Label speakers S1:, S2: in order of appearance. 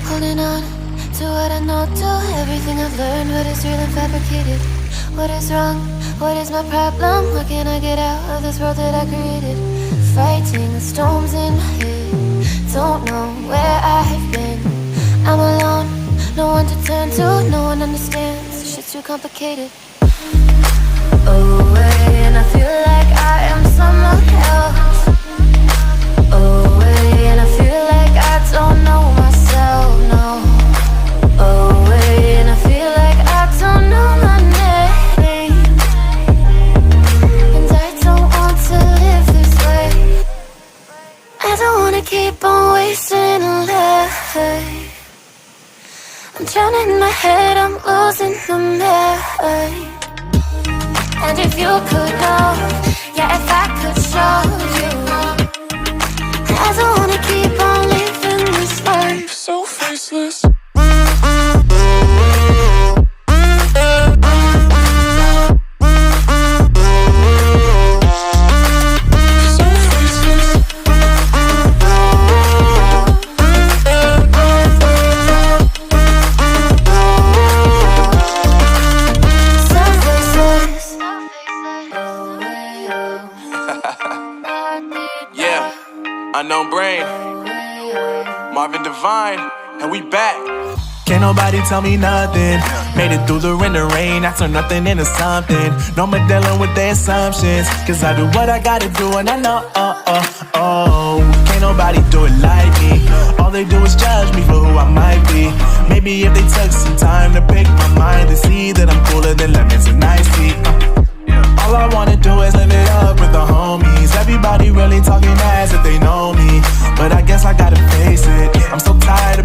S1: Holding on to what I know, to everything I've learned. What is real and fabricated? What is wrong? What is my problem? How can I get out of this world that I created? Fighting the storms in my head. Don't know where I've been. I'm alone, no one to turn to. No one understands, this shit's too complicated. Away, and I feel like I am someone else. Away, and I feel like I don't know myself, no. Away, and I feel like I don't know my name. And I don't want to live this way. I don't wanna keep on wasting life. I'm drowning in my head, I'm losing the mind. And if you could know, yeah, if I could show you, I don't wanna keep on living this life so faceless.
S2: Unknown Brain, Marvin Divine, and we back.
S3: Can't nobody tell me nothing. Made it through the rain and rain, I turned nothing into something. No more dealing with their assumptions, cause I do what I gotta do and I know, can't nobody do it like me. All they do is judge me for who I might be. Maybe if they took some time to pick my mind, they see that I'm cooler than lemons and iced tea. All I wanna do is live it up with the homies. Everybody really talking as if they know me, but I guess I gotta face it. I'm so tired of